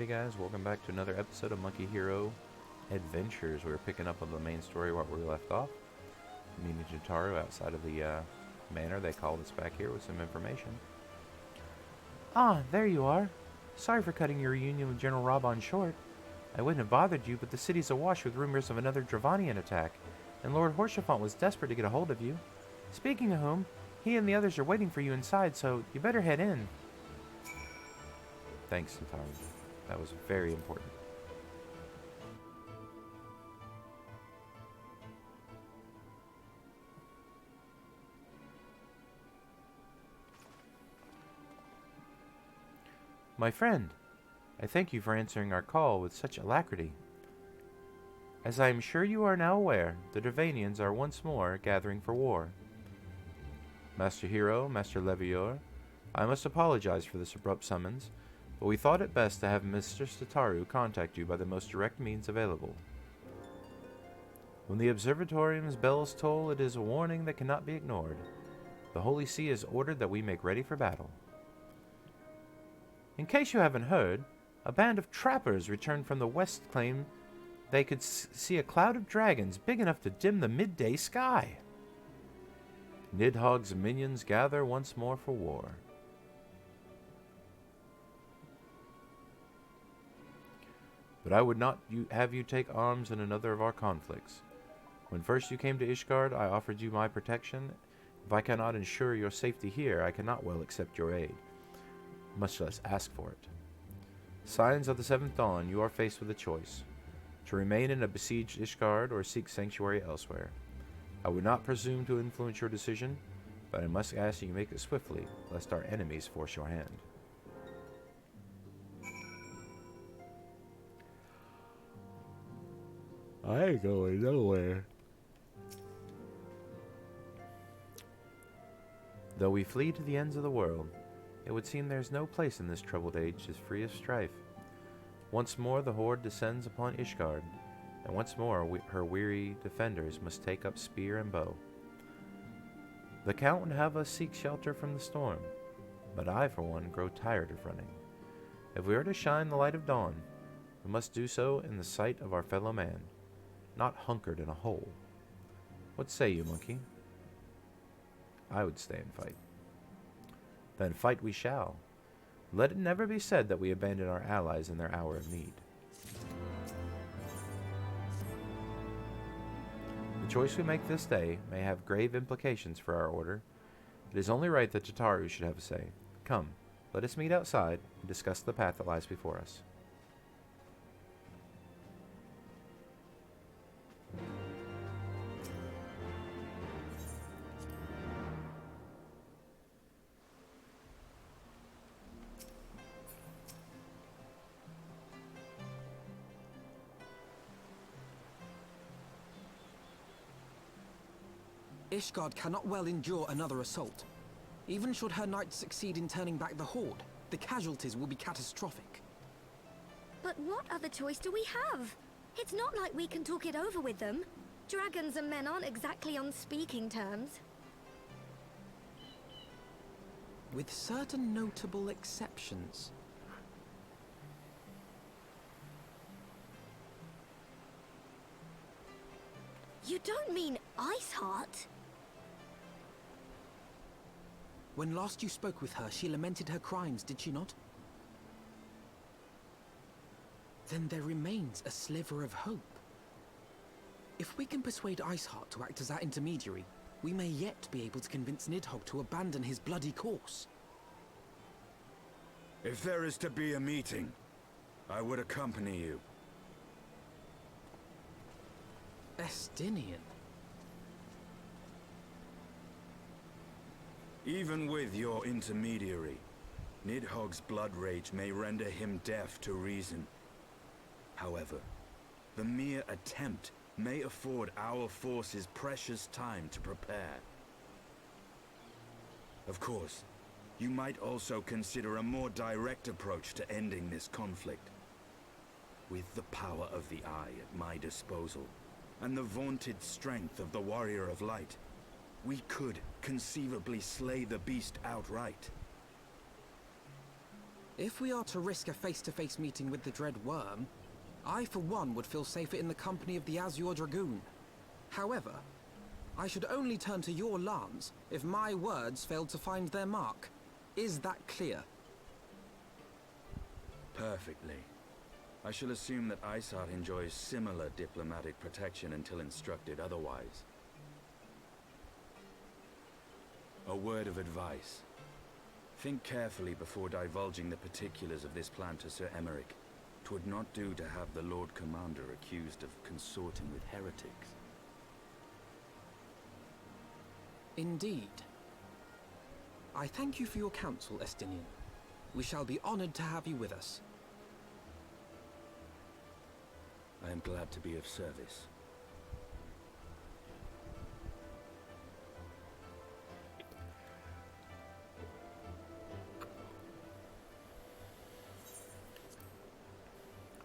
Alrighty guys, welcome back to another episode of Monkey Hero Adventures. We're picking up on the main story where we left off. Meeting Jotaro outside of the manor. They called us back here with some information. Ah, there you are. Sorry for cutting your reunion with General Raban short. I wouldn't have bothered you, but the city's awash with rumors of another Dravanian attack, and Lord Horshaphant was desperate to get a hold of you. Speaking of whom, he and the others are waiting for you inside, so you better head in. Thanks, Jotaro. That was very important. My friend, I thank you for answering our call with such alacrity. As I am sure you are now aware, the Dravanians are once more gathering for war. Master Hero, Master Levior, I must apologize for this abrupt summons, but we thought it best to have Mr. Jotaro contact you by the most direct means available. When the observatorium's bells toll, it is a warning that cannot be ignored. The Holy See has ordered that we make ready for battle. In case you haven't heard, a band of trappers returned from the west claimed they could see a cloud of dragons big enough to dim the midday sky. Nidhogg's minions gather once more for war. But I would not have you take arms in another of our conflicts. When first you came to Ishgard, I offered you my protection. If I cannot ensure your safety here, I cannot well accept your aid, much less ask for it. Signs of the Seventh Dawn, you are faced with a choice: to remain in a besieged Ishgard or seek sanctuary elsewhere. I would not presume to influence your decision, but I must ask you make it swiftly, lest our enemies force your hand. I ain't going nowhere. Though we flee to the ends of the world, it would seem there is no place in this troubled age as free of strife. Once more the horde descends upon Ishgard, and once more her weary defenders must take up spear and bow. The Count would have us seek shelter from the storm, but I, for one, grow tired of running. If we are to shine the light of dawn, we must do so in the sight of our fellow man, not hunkered in a hole. What say you, monkey? I would stay and fight. Then fight we shall. Let it never be said that we abandon our allies in their hour of need. The choice we make this day may have grave implications for our order. It is only right that Jotaro should have a say. Come, let us meet outside and discuss the path that lies before us. Ishgard cannot well endure another assault. Even should her knights succeed in turning back the horde, the casualties will be catastrophic. But what other choice do we have? It's not like we can talk it over with them. Dragons and men aren't exactly on speaking terms. With certain notable exceptions. You don't mean Iceheart? When last you spoke with her, she lamented her crimes, did she not? Then there remains a sliver of hope. If we can persuade Iceheart to act as our intermediary, we may yet be able to convince Nidhogg to abandon his bloody course. If there is to be a meeting, I would accompany you. Estinian. Even with your intermediary, Nidhogg's blood rage may render him deaf to reason. However, the mere attempt may afford our forces precious time to prepare. Of course, you might also consider a more direct approach to ending this conflict. With the power of the Eye at my disposal, and the vaunted strength of the Warrior of Light, we could conceivably slay the beast outright. If we are to risk a face-to-face meeting with the Dread Worm, I for one would feel safer in the company of the Azure Dragoon. However, I should only turn to your lance if my words failed to find their mark. Is that clear? Perfectly. I shall assume that Iceheart enjoys similar diplomatic protection until instructed otherwise. A word of advice. Think carefully before divulging the particulars of this plan to Sir Emeric. 'Twould not do to have the Lord Commander accused of consorting with heretics. Indeed. I thank you for your counsel, Estinian. We shall be honored to have you with us. I am glad to be of service.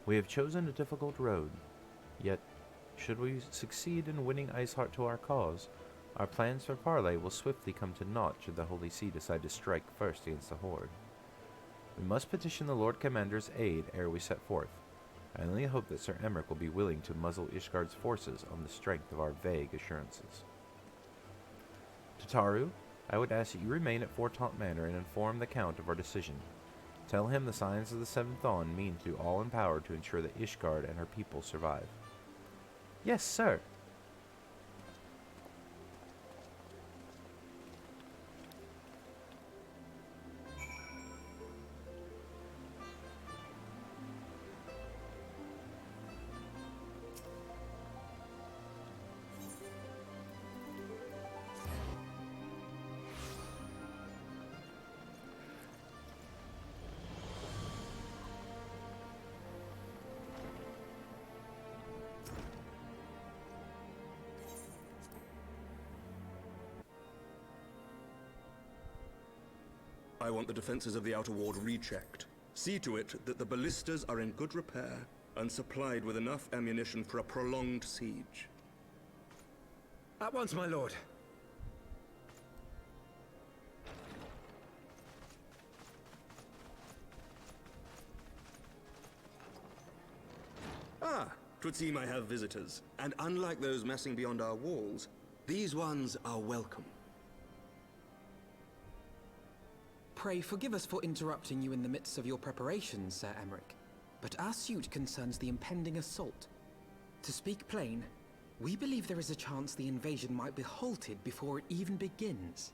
We have chosen a difficult road, yet, should we succeed in winning Iceheart to our cause, our plans for parley will swiftly come to naught should the Holy See decide to strike first against the Horde. We must petition the Lord Commander's aid ere we set forth. I only hope that Sir Emeric will be willing to muzzle Ishgard's forces on the strength of our vague assurances. Tataru, I would ask that you remain at Fort Taunt Manor and inform the Count of our decision. Tell him the signs of the Seventh Dawn mean to do all in power to ensure that Ishgard and her people survive. Yes, sir. I want the defenses of the Outer Ward rechecked. See to it that the ballistas are in good repair and supplied with enough ammunition for a prolonged siege. At once, my lord. Ah, 'twould seem I have visitors. And unlike those messing beyond our walls, these ones are welcome. Pray forgive us for interrupting you in the midst of your preparations, Sir Emeric, but our suit concerns the impending assault. To speak plain, we believe there is a chance the invasion might be halted before it even begins.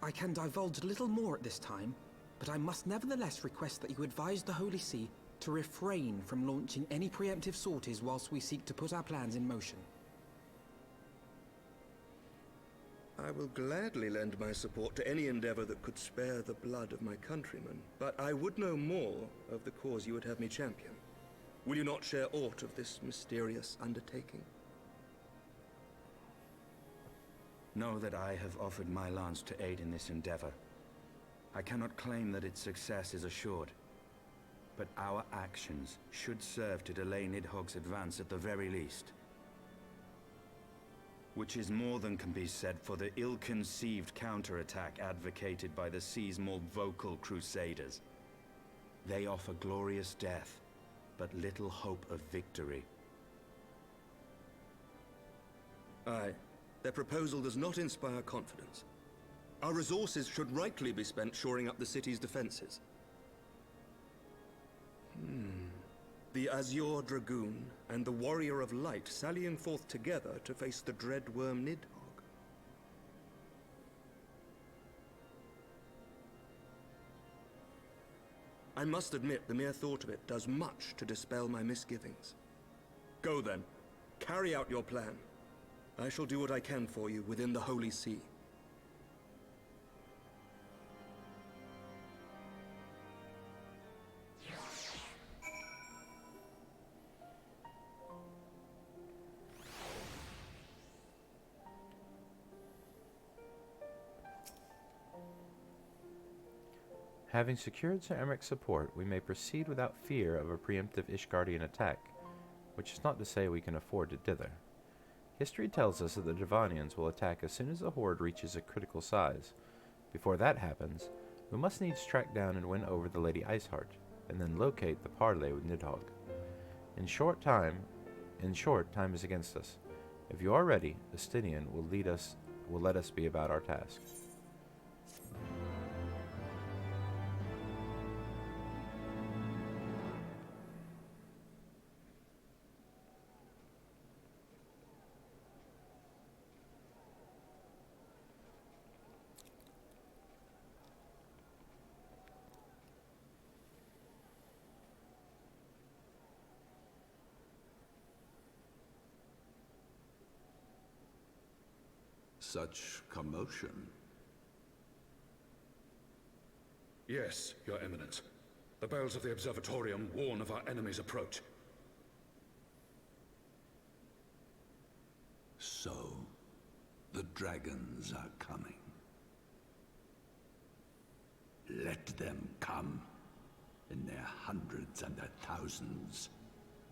I can divulge little more at this time, but I must nevertheless request that you advise the Holy See to refrain from launching any preemptive sorties whilst we seek to put our plans in motion. I will gladly lend my support to any endeavor that could spare the blood of my countrymen, but I would know more of the cause you would have me champion. Will you not share aught of this mysterious undertaking? Know that I have offered my lance to aid in this endeavor. I cannot claim that its success is assured, but our actions should serve to delay Nidhogg's advance at the very least. Which is more than can be said for the ill-conceived counterattack advocated by the sea's more vocal crusaders. They offer glorious death, but little hope of victory. Aye, their proposal does not inspire confidence. Our resources should rightly be spent shoring up the city's defenses. The Azure Dragoon and the Warrior of Light sallying forth together to face the dread worm Nidhogg. I must admit the mere thought of it does much to dispel my misgivings. Go then, carry out your plan. I shall do what I can for you within the Holy See. Having secured Sir Emeric's support, we may proceed without fear of a preemptive Ishgardian attack, which is not to say we can afford to dither. History tells us that the Devonians will attack as soon as the horde reaches a critical size. Before that happens, we must needs track down and win over the Lady Iceheart, and then locate the parley with Nidhogg. In short, time is against us. If you are ready, Estinian will let us be about our task. Such commotion. Yes, Your Eminence. The bells of the Observatorium warn of our enemy's approach. So, the dragons are coming. Let them come, in their hundreds and their thousands.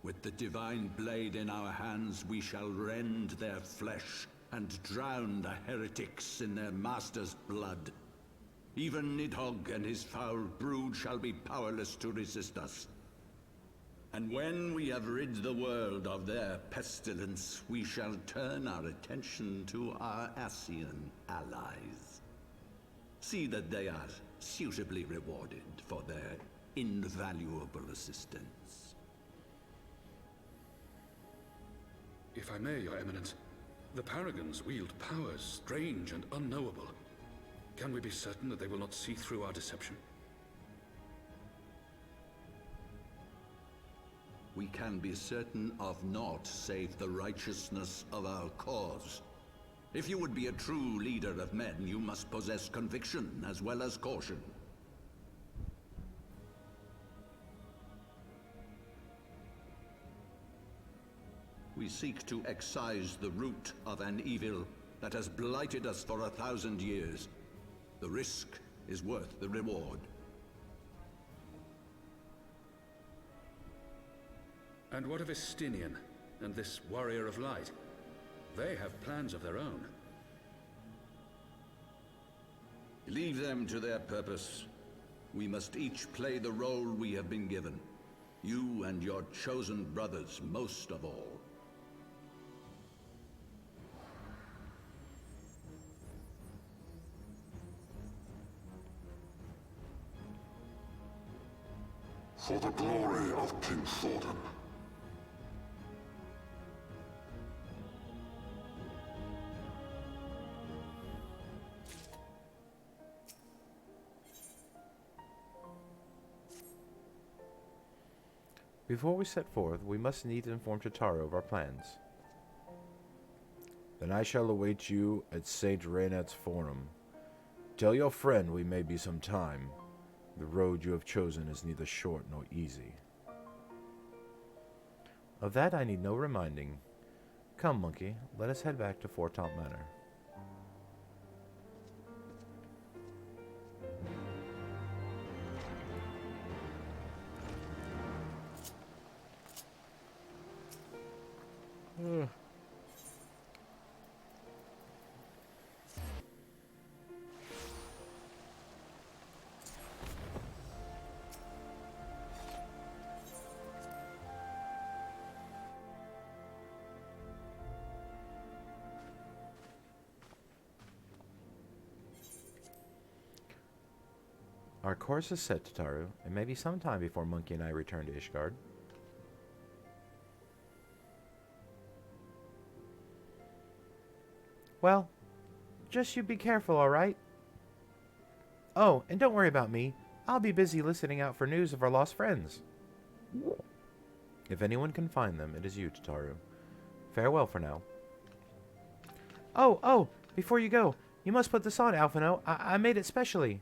With the divine blade in our hands, we shall rend their flesh and drown the heretics in their master's blood. Even Nidhogg and his foul brood shall be powerless to resist us. And when we have rid the world of their pestilence, we shall turn our attention to our Ascian allies. See that they are suitably rewarded for their invaluable assistance. If I may, Your Eminence, the Paragons wield powers strange and unknowable. Can we be certain that they will not see through our deception? We can be certain of naught save the righteousness of our cause. If you would be a true leader of men, you must possess conviction as well as caution. We seek to excise the root of an evil that has blighted us for 1,000 years. The risk is worth the reward. And what of Estinian and this Warrior of Light? They have plans of their own. Leave them to their purpose. We must each play the role we have been given. You and your chosen brothers most of all. For the glory of King Thordan. Before we set forth, we must needs inform Tataru of our plans. Then I shall await you at St. Reynat's Forum. Tell your friend we may be some time. The road you have chosen is neither short nor easy. Of that I need no reminding. Come, monkey, let us head back to Fortaunt Manor. Our course is set, Tataru. It may be some time before Monkey and I return to Ishgard. Well, just you be careful, alright? Oh, and don't worry about me. I'll be busy listening out for news of our lost friends. If anyone can find them, it is you, Tataru. Farewell for now. Oh, before you go, you must put this on, Alphino. I made it specially.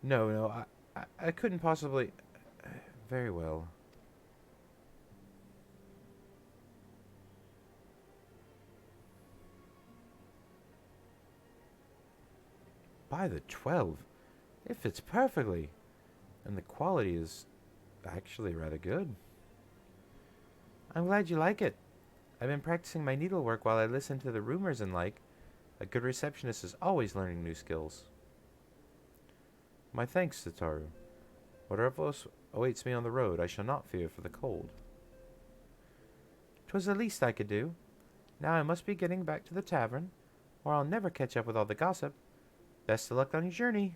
No, I couldn't possibly... Very well. By the 12. It fits perfectly. And the quality is actually rather good. I'm glad you like it. I've been practicing my needlework while I listen to the rumors and like. A good receptionist is always learning new skills. My thanks, Sitaru. Whatever else awaits me on the road, I shall not fear for the cold. 'Twas the least I could do. Now I must be getting back to the tavern, or I'll never catch up with all the gossip. Best of luck on your journey.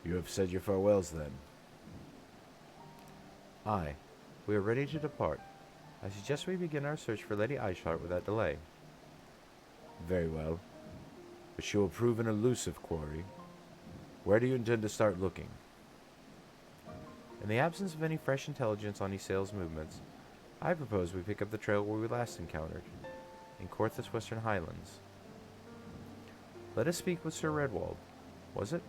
You have said your farewells, then? Aye, we are ready to depart. I suggest we begin our search for Lady Iceheart without delay. Very well. But she will prove an elusive quarry. Where do you intend to start looking? In the absence of any fresh intelligence on Ysael's movements, I propose we pick up the trail where we last encountered, in Coerthas Western Highlands. Let us speak with Sir Redwald. Was it?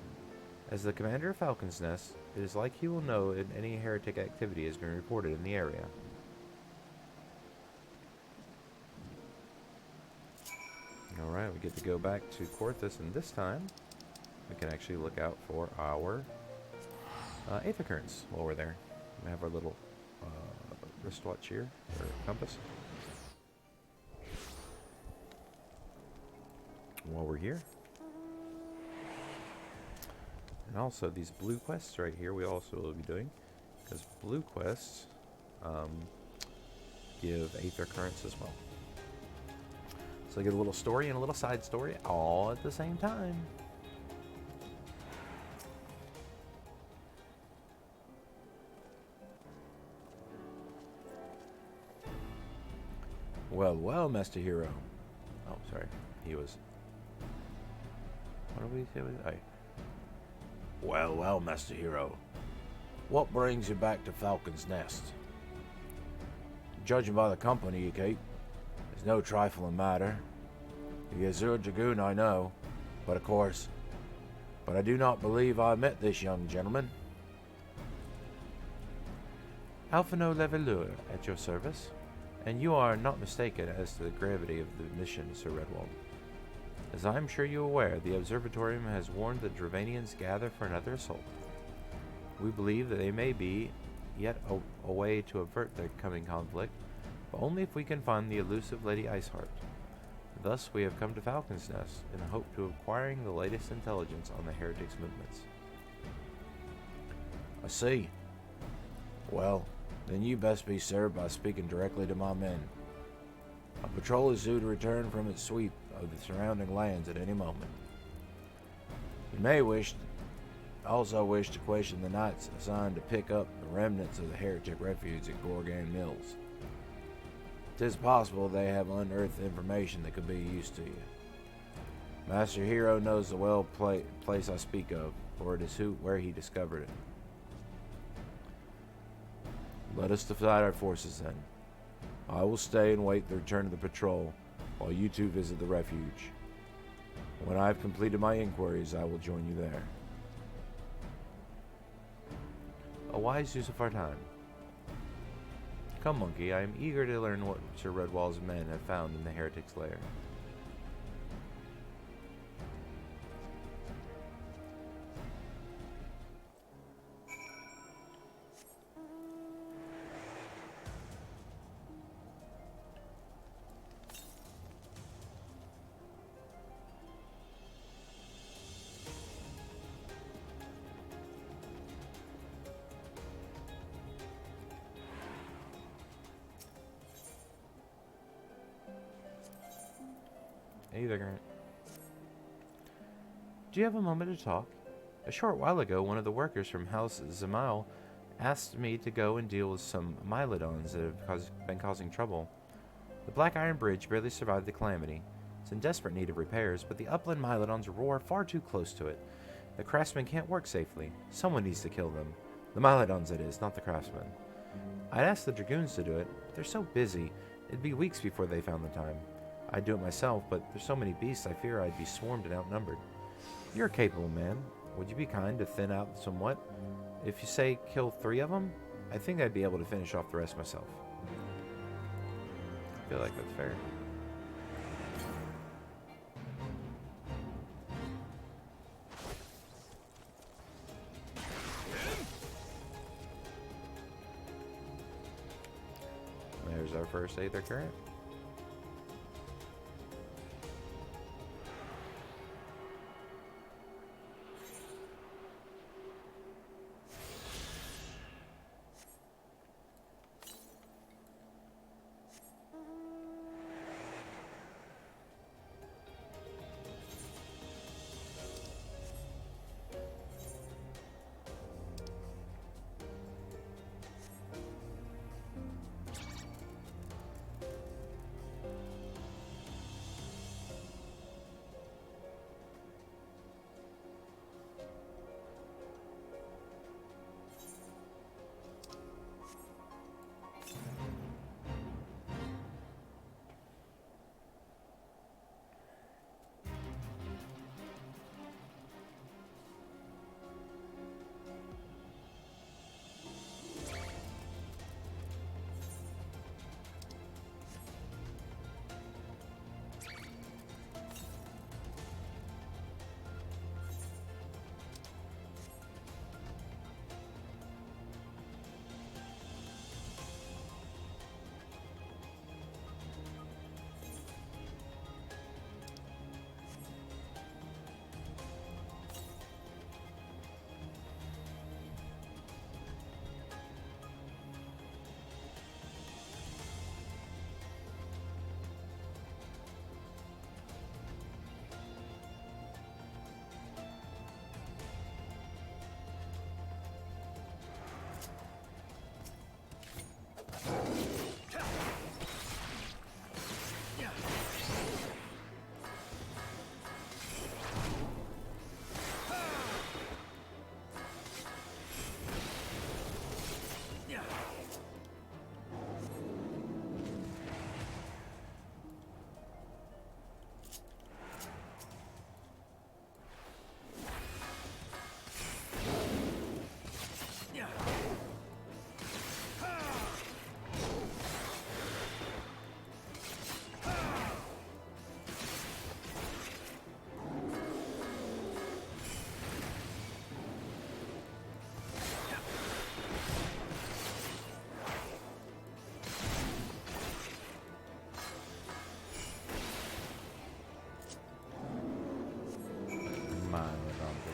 As the commander of Falcon's Nest, it is like he will know if any heretic activity has been reported in the area. Alright, we get to go back to Coerthas, and this time we can actually look out for our aether currents while we're there. We have our little wristwatch here, or compass. While we're here. And also these blue quests right here we also will be doing, because blue quests give aether currents as well. So I get a little story and a little side story all at the same time. Well, well, Master Hero. Oh, sorry. He was... What did we say? Well, well, Master Hero. What brings you back to Falcon's Nest? Judging by the company you keep, it's no trifling matter. The Azure Dragoon I know, but of course, I do not believe I met this young gentleman. Alphino Levelure at your service, and you are not mistaken as to the gravity of the mission, Sir Redwald. As I am sure you are aware, the Observatorium has warned the Dravanians gather for another assault. We believe that they may be yet a way to avert the coming conflict, but only if we can find the elusive Lady Iceheart. Thus, we have come to Falcon's Nest in the hope of acquiring the latest intelligence on the heretics' movements. I see. Well, then you best be served by speaking directly to my men. A patrol is due to return from its sweep of the surrounding lands at any moment. You may also wish to question the knights assigned to pick up the remnants of the heretic refuge at Gorgan Mills. It is possible they have unearthed information that could be used to you. Master Hero knows the place I speak of, for it is where he discovered it. Let us divide our forces then. I will stay and wait the return of the patrol, while you two visit the refuge. When I have completed my inquiries, I will join you there. A wise use of our time. Come, Monkey, I am eager to learn what Sir Redwald's men have found in the heretic's lair. Either Grant. Do you have a moment to talk? A short while ago, one of the workers from House Zamail asked me to go and deal with some Mylodons that have been causing trouble. The Black Iron Bridge barely survived the calamity, It's in desperate need of repairs, but the upland Mylodons roar far too close to it. The craftsmen can't work safely. Someone needs to kill them. The Mylodons, that is, not the craftsmen. I'd ask the Dragoons to do it, but they're so busy. It'd be weeks before they found the time. I'd do it myself, but there's so many beasts I fear I'd be swarmed and outnumbered. You're a capable man. Would you be kind to thin out somewhat? If you say kill 3 of them, I think I'd be able to finish off the rest myself. I feel like that's fair. There's our first Aether Current.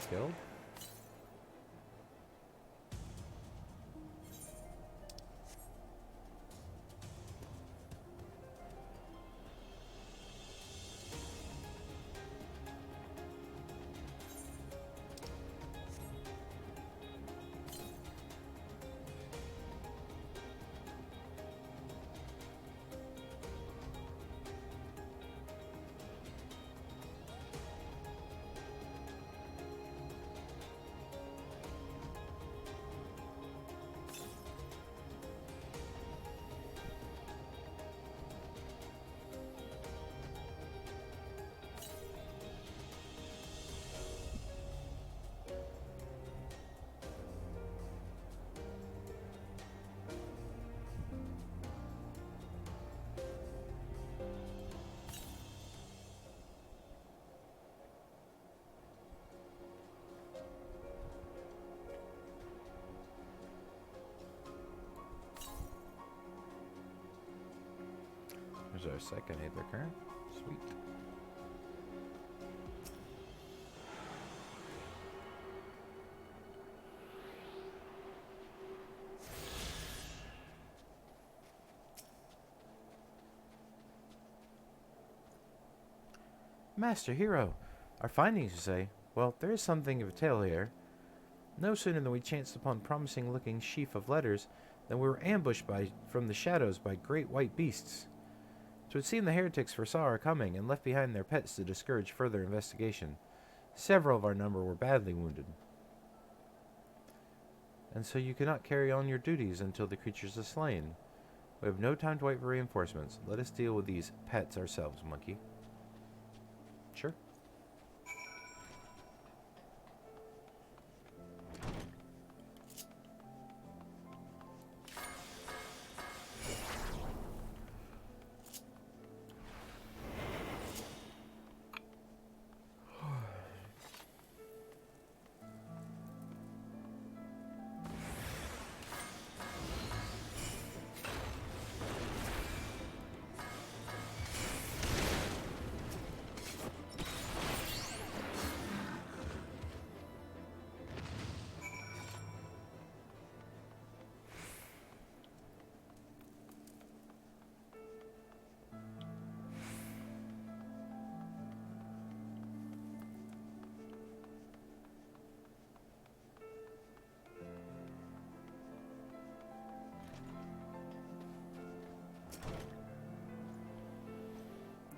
Killed. There's our second Aether Current. Sweet. Master Hero, our findings, you say? Well, there is something of a tale here. No sooner than we chanced upon promising-looking sheaf of letters than we were ambushed from the shadows by great white beasts. 'Twas would seem the heretics foresaw our coming and left behind their pets to discourage further investigation. Several of our number were badly wounded. And so you cannot carry on your duties until the creatures are slain. We have no time to wait for reinforcements. Let us deal with these pets ourselves, monkey. Sure.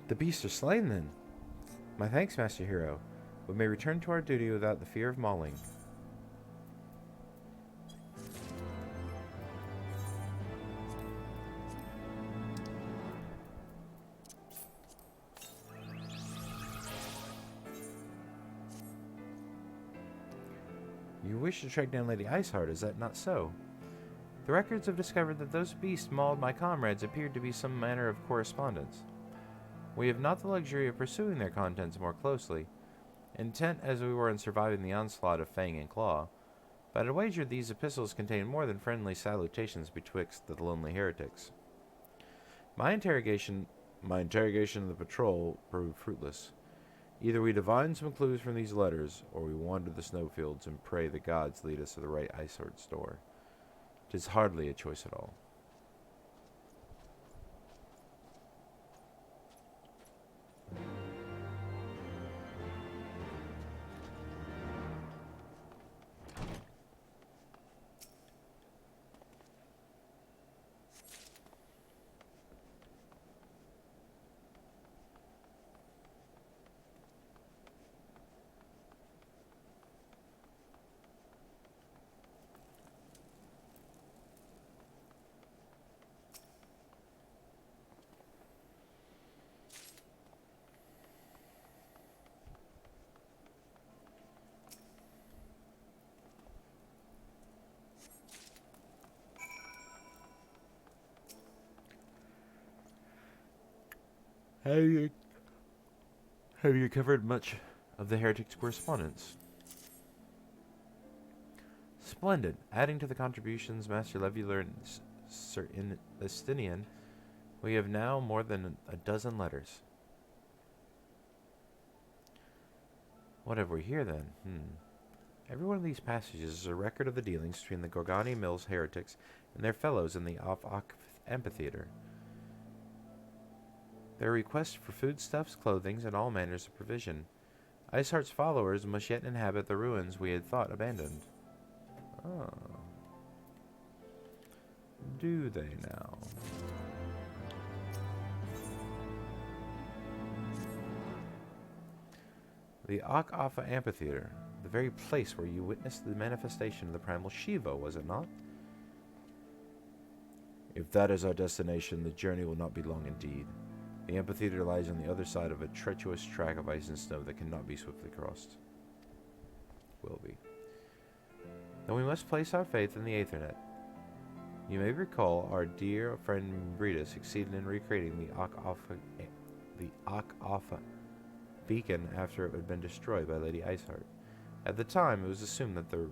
The beasts are slain, then. My thanks, Master Hero. We may return to our duty without the fear of mauling. You wish to track down Lady Iceheart, is that not so? The records have discovered that those beasts mauled my comrades appeared to be some manner of correspondence. We have not the luxury of pursuing their contents more closely, intent as we were in surviving the onslaught of Fang and Claw, but I wager these epistles contain more than friendly salutations betwixt the lonely heretics. My interrogation of the patrol proved fruitless. Either we divine some clues from these letters, or we wander the snowfields and pray the gods lead us to the right Iceheart's door. 'Tis hardly a choice at all. Have you covered much of the heretics' correspondence? Splendid. Adding to the contributions Master Levular and Sir Estinian, we have now more than a dozen letters. What have we here, then? Every one of these passages is a record of the dealings between the Gorgani Mills heretics and their fellows in the Off-Ock amphitheater. Their requests for foodstuffs, clothing, and all manners of provision. Iceheart's followers must yet inhabit the ruins we had thought abandoned. Oh. Do they now? The Ak-Afa Amphitheater, the very place where you witnessed the manifestation of the primal Shiva, was it not? If that is our destination, the journey will not be long indeed. The amphitheater lies on the other side of a treacherous track of ice and snow that cannot be swiftly crossed. Will be. Then we must place our faith in the Aethernet. You may recall our dear friend Brita succeeded in recreating the Ak-Afa beacon after it had been destroyed by Lady Iceheart. At the time, it was assumed that the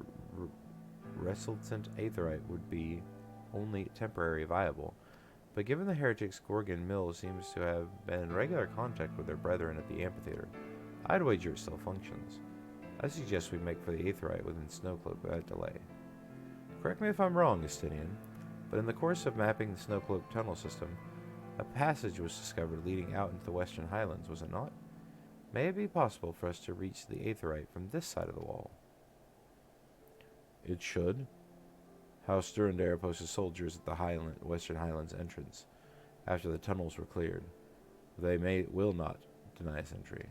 resultant aetherite would be only temporarily viable, but given the heretics, Gorgon Mill seems to have been in regular contact with their brethren at the amphitheater. I'd wager it still functions. I suggest we make for the aetherite within Snowcloak without delay. Correct me if I'm wrong, Estinian, but in the course of mapping the Snowcloak tunnel system, a passage was discovered leading out into the Western Highlands, was it not? May it be possible for us to reach the aetherite from this side of the wall? It should. House Durandare posted soldiers at the Western Highlands entrance after the tunnels were cleared. They will not deny us entry.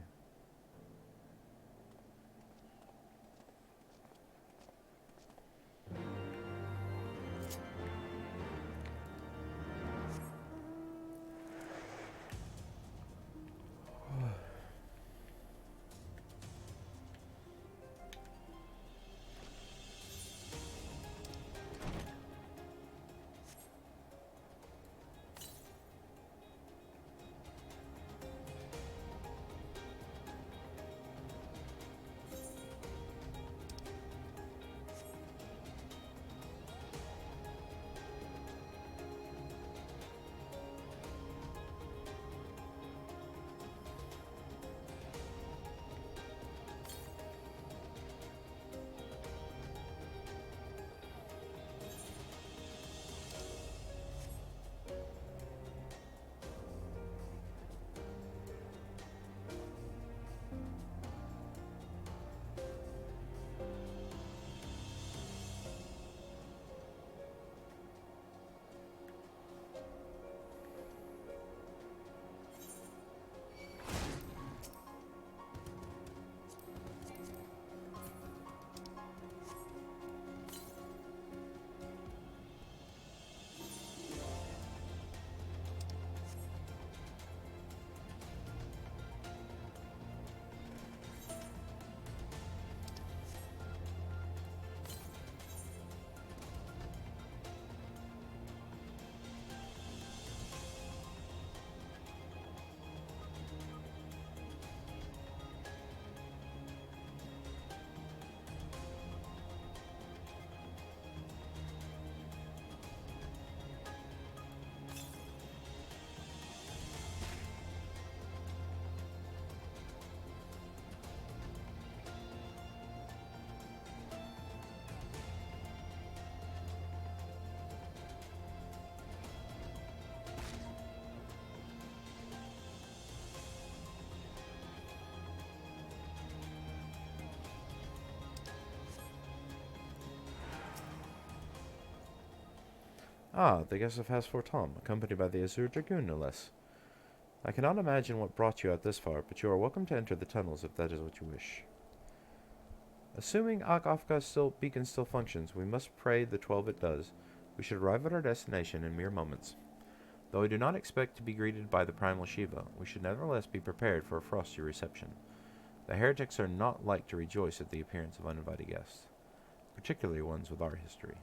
Ah, the guest of House Tom, accompanied by the Azure Dragoon, no less. I cannot imagine what brought you out this far, but you are welcome to enter the tunnels if that is what you wish. Assuming Akafka's beacon still functions, we must pray the 12 it does. We should arrive at our destination in mere moments. Though I do not expect to be greeted by the primal Shiva, we should nevertheless be prepared for a frosty reception. The heretics are not like to rejoice at the appearance of uninvited guests, particularly ones with our history.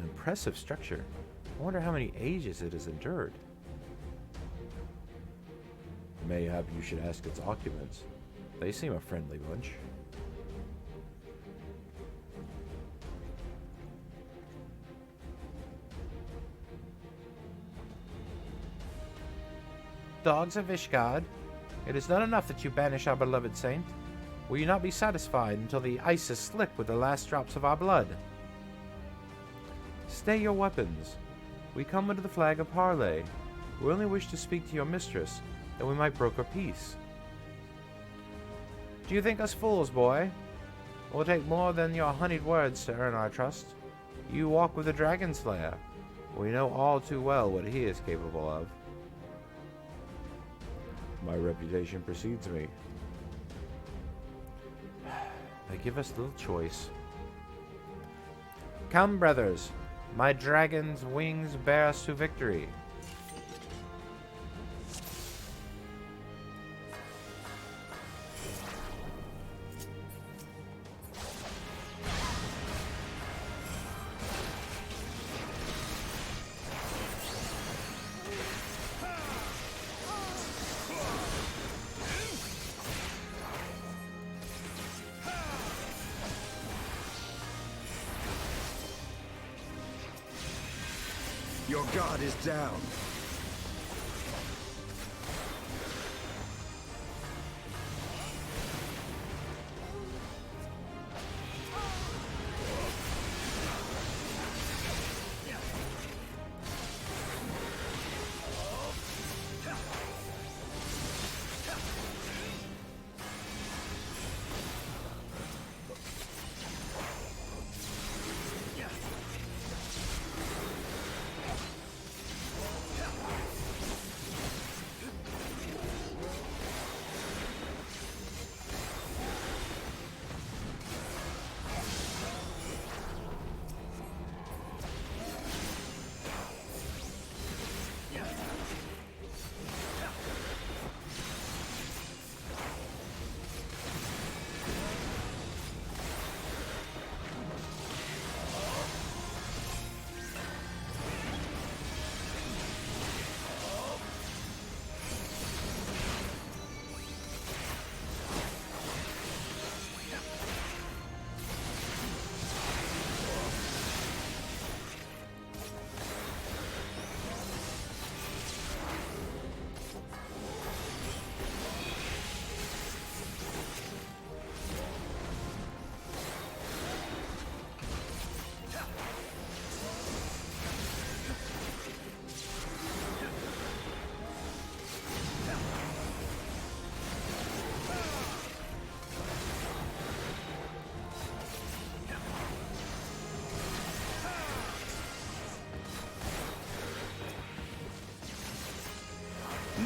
Impressive structure. I wonder how many ages it has endured. Mayhap you should ask its occupants. They seem a friendly bunch. Dogs of Ishgard, it is not enough that you banish our beloved saint. Will you not be satisfied until the ice is slick with the last drops of our blood? Stay your weapons. We come under the flag of parley. We only wish to speak to your mistress, that we might broker peace. Do you think us fools, boy? It will take more than your honeyed words to earn our trust. You walk with the Dragon Slayer. We know all too well what he is capable of. My reputation precedes me. They give us little choice. Come, brothers. My dragon's wings bear us to victory. Your guard is down.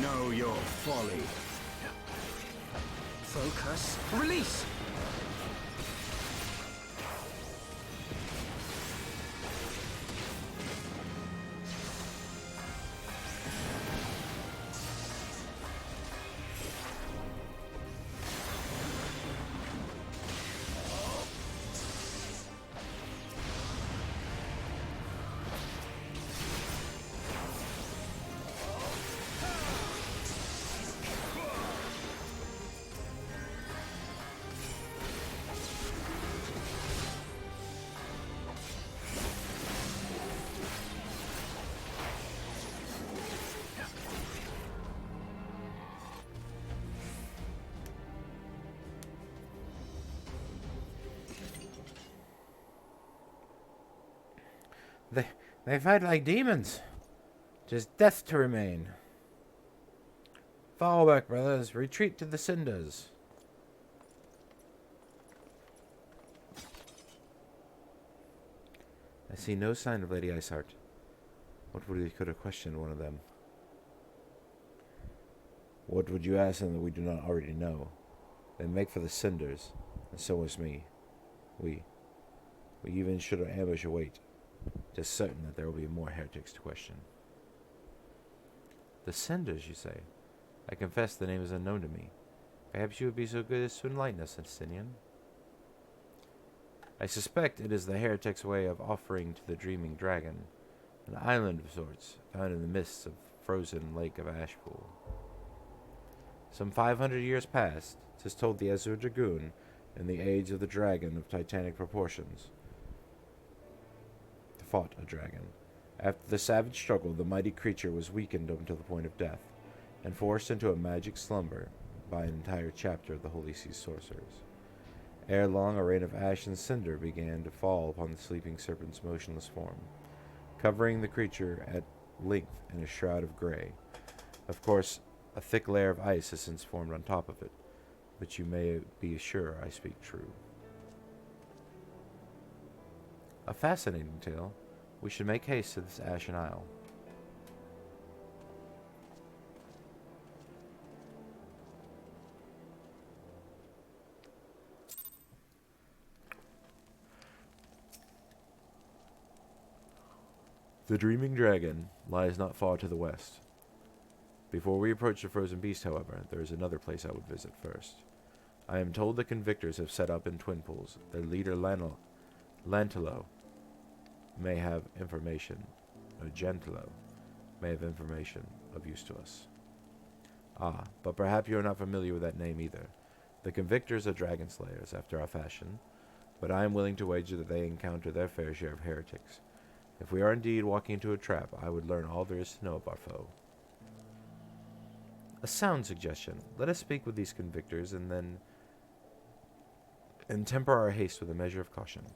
Know your folly. Focus. Release! They fight like demons. 'Tis death to remain. Fall back, brothers. Retreat to the cinders. I see no sign of Lady Iceheart. What would we could have questioned one of them? What would you ask them that we do not already know? They make for the cinders, and so was me. We even should ambush await. 'Tis certain that there will be more heretics to question. The cinders, you say? I confess the name is unknown to me. Perhaps you would be so good as to enlighten us, Estinian. I suspect it is the heretic's way of offering to the Dreaming Dragon, an island of sorts, found in the mists of frozen lake of Ashpool. Some 500 years past, 'tis told the Azure Dragoon, in the age of the dragon of titanic proportions, fought a dragon. After the savage struggle, the mighty creature was weakened unto the point of death, and forced into a magic slumber by an entire chapter of the Holy See sorcerers. Ere long, a rain of ash and cinder began to fall upon the sleeping serpent's motionless form, covering the creature at length in a shroud of gray. Of course, a thick layer of ice has since formed on top of it, but you may be sure I speak true. A fascinating tale. We should make haste to this Ashen Isle. The Dreaming Dragon lies not far to the west. Before we approach the frozen beast, however, there is another place I would visit first. I am told the convictors have set up in Twin Pools. Their leader, Lantelo, may have information, or Gentilo, may have information of use to us. Ah, but perhaps you are not familiar with that name either. The convictors are dragon slayers, after our fashion, but I am willing to wager that they encounter their fair share of heretics. If we are indeed walking into a trap, I would learn all there is to know of our foe. A sound suggestion. Let us speak with these convictors and temper our haste with a measure of caution.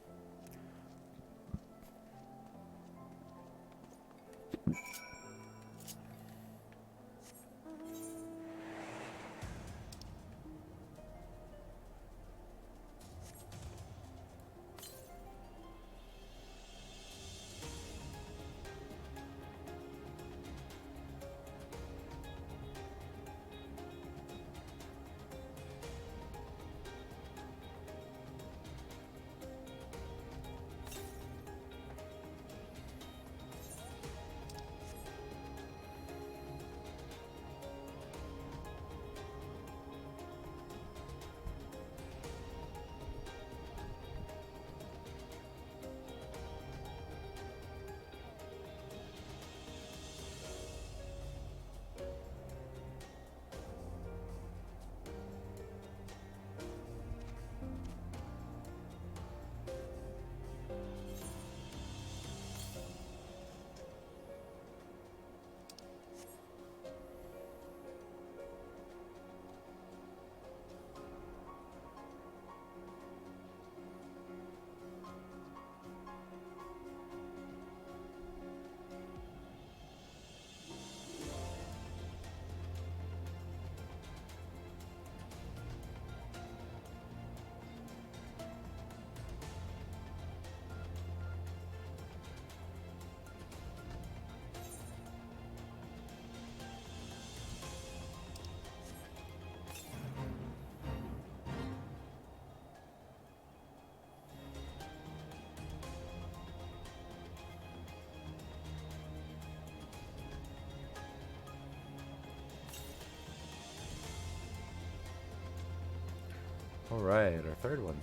Alright, our third one.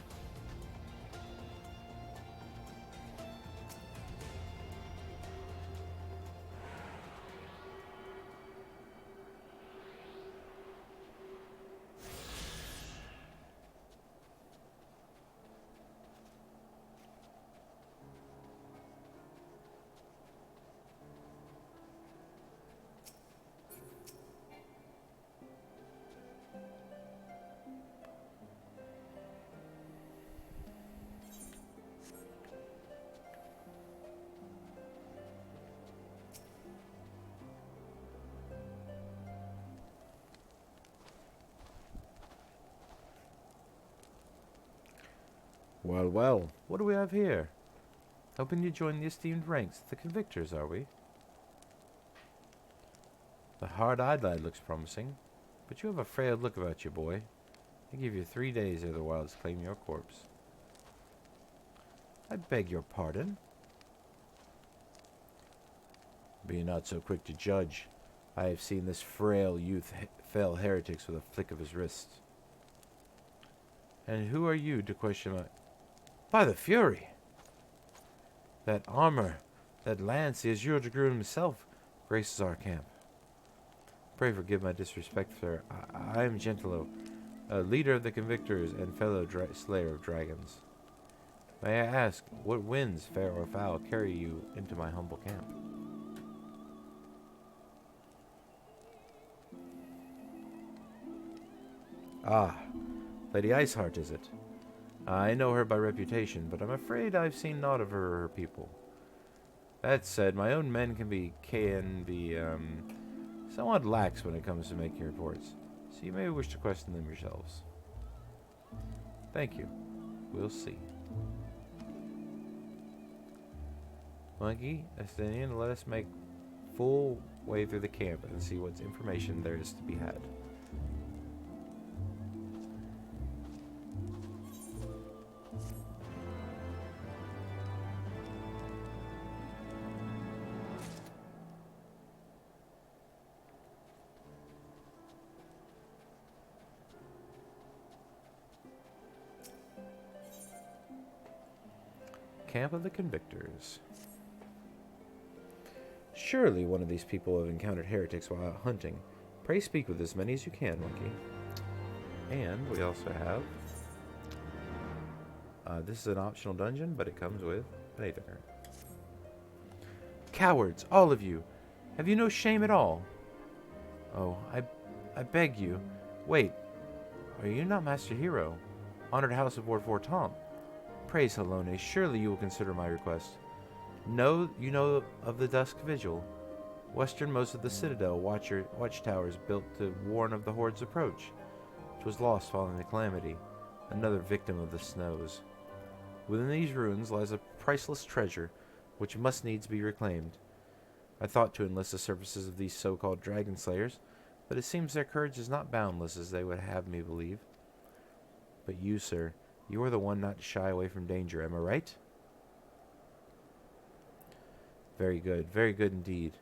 Well, well, what do we have here? Hoping you join the esteemed ranks of the convictors, are we? The hard-eyed lad looks promising, but you have a frail look about you, boy. I give you 3 days ere the wilds claim your corpse. I beg your pardon? Be not so quick to judge. I have seen this frail youth fell heretics with a flick of his wrist. And who are you to question my... By the Fury! That armor, that lance, the Azure Dragoon himself, graces our camp. Pray forgive my disrespect, sir. I am Gentilo, a leader of the Convictors and fellow slayer of dragons. May I ask, what winds, fair or foul, carry you into my humble camp? Ah, Lady Iceheart, is it? I know her by reputation, but I'm afraid I've seen naught of her or her people. That said, my own men can be somewhat lax when it comes to making reports, so you may wish to question them yourselves. Thank you. We'll see. Monkey, Athenian, let us make full way through the camp and see what information there is to be had. Camp of the Convictors. Surely one of these people have encountered heretics while out hunting. Pray speak with as many as you can, Monkey. And we also have... this is an optional dungeon, but it comes with an Aether. Cowards, all of you! Have you no shame at all? Oh, I beg you. Wait, are you not Master Hero? Honored House of Ward Tom. Praise Helone, surely you will consider my request. You know of the Dusk Vigil, westernmost of the Citadel watchtowers built to warn of the Horde's approach. 'Twas lost following the calamity, another victim of the snows. Within these ruins lies a priceless treasure, which must needs be reclaimed. I thought to enlist the services of these so-called dragon slayers, but it seems their courage is not boundless as they would have me believe. But you, sir, you are the one not to shy away from danger, am I right? Very good indeed.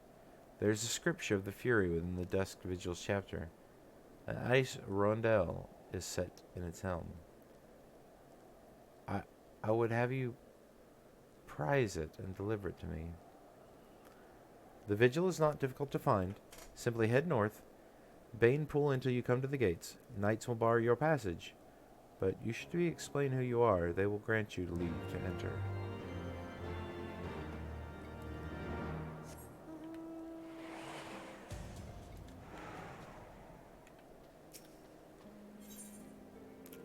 There is a scripture of the Fury within the Dusk Vigil's chapter. An ice rondelle is set in its helm. I would have you prize it and deliver it to me. The vigil is not difficult to find. Simply head north, Bane Pool until you come to the gates. Knights will bar your passage, but you should be explain who you are. They will grant you leave to enter.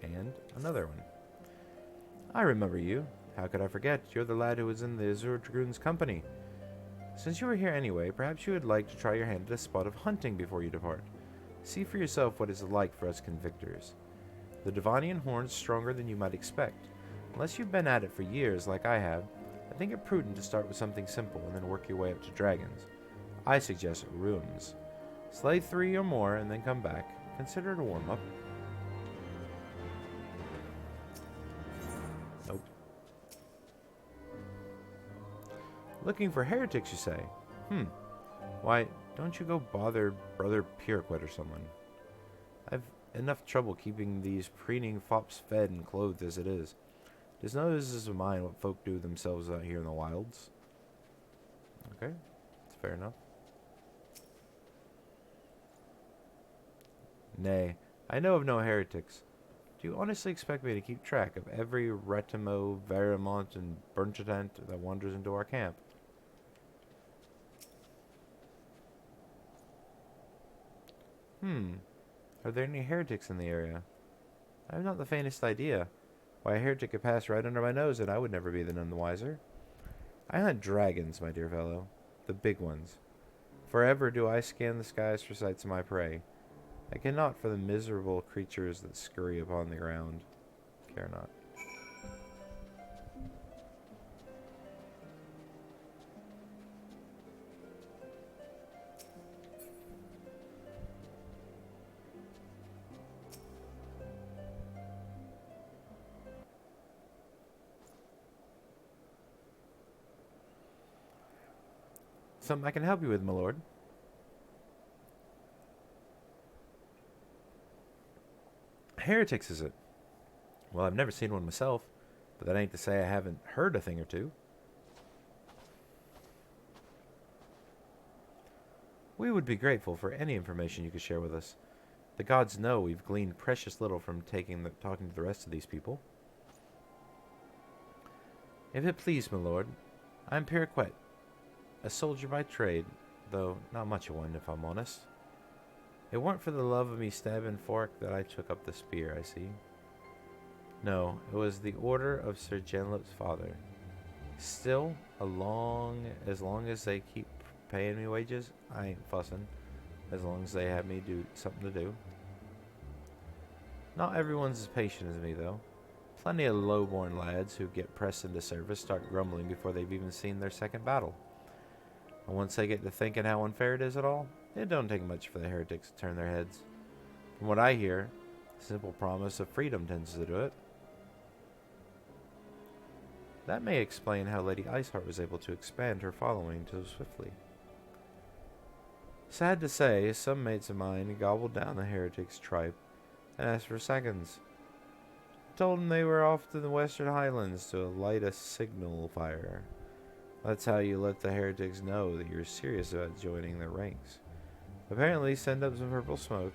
And another one. I remember you. How could I forget? You're the lad who was in the Azure Dragoon's company. Since you are here anyway, perhaps you would like to try your hand at a spot of hunting before you depart. See for yourself what it is like for us convictors. The Devonian horn's stronger than you might expect. Unless you've been at it for years like I have, I think it prudent to start with something simple and then work your way up to dragons. I suggest rooms. Slay 3 or more and then come back. Consider it a warm-up. Nope. Looking for heretics, you say? Why, don't you go bother Brother Puriquet or someone. enough trouble keeping these preening fops fed and clothed as it is. There's no business of mine what folk do themselves out here in the wilds. Okay, that's fair enough. Nay, I know of no heretics. Do you honestly expect me to keep track of every Retimo, Verimont, and Burnchatant that wanders into our camp? Are there any heretics in the area? I have not the faintest idea. Why, a heretic could pass right under my nose, and I would never be the none the wiser. I hunt dragons, my dear fellow. The big ones. Forever do I scan the skies for sights of my prey. I care not for the miserable creatures that scurry upon the ground. Care not. Something I can help you with, my lord. Heretics, is it? Well, I've never seen one myself, but that ain't to say I haven't heard a thing or two. We would be grateful for any information you could share with us. The gods know we've gleaned precious little from talking to the rest of these people. If it please, my lord, I'm Piraquet, a soldier by trade, though not much of one, if I'm honest. It weren't for the love of me stabbing fork that I took up the spear, I see. No, it was the order of Sir Genlip's father. Still, as long as they keep paying me wages, I ain't fussing, as long as they have me do something to do. Not everyone's as patient as me, though. Plenty of low-born lads who get pressed into service start grumbling before they've even seen their second battle. And once they get to thinking how unfair it is at all, it don't take much for the heretics to turn their heads. From what I hear, the simple promise of freedom tends to do it. That may explain how Lady Iceheart was able to expand her following so swiftly. Sad to say, some mates of mine gobbled down the heretics' tripe and asked for seconds. Told them they were off to the Western Highlands to light a signal fire. That's how you let the heretics know that you're serious about joining their ranks. Apparently, send up some purple smoke,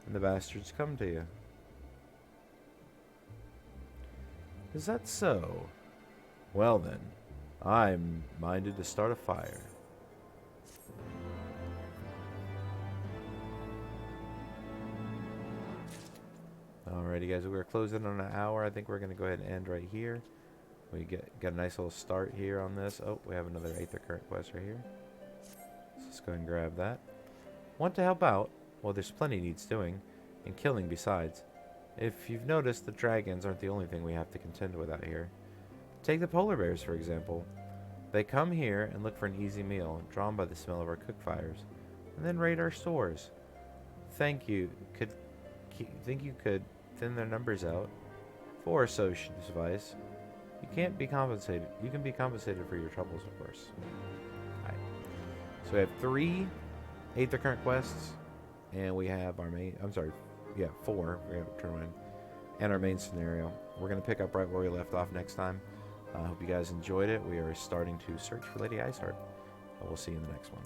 and the bastards come to you. Is that so? Well then, I'm minded to start a fire. Alrighty guys, we're closing on an hour. I think we're going to go ahead and end right here. We got a nice little start here on this. Oh, we have another Aether Current quest right here. So let's go ahead and grab that. Want to help out? Well, there's plenty needs doing, and killing besides. If you've noticed, the dragons aren't the only thing we have to contend with out here. Take the polar bears, for example. They come here and look for an easy meal, drawn by the smell of our cook fires, and then raid our stores. Think you could thin their numbers out? For so should devise. You can't be compensated. You can be compensated for your troubles, of course. Alright. So we have 3 Aether Current quests, and we have our main. 4. We have turn in, and our main scenario. We're gonna pick up right where we left off next time. I hope you guys enjoyed it. We are starting to search for Lady Iceheart. We'll see you in the next one.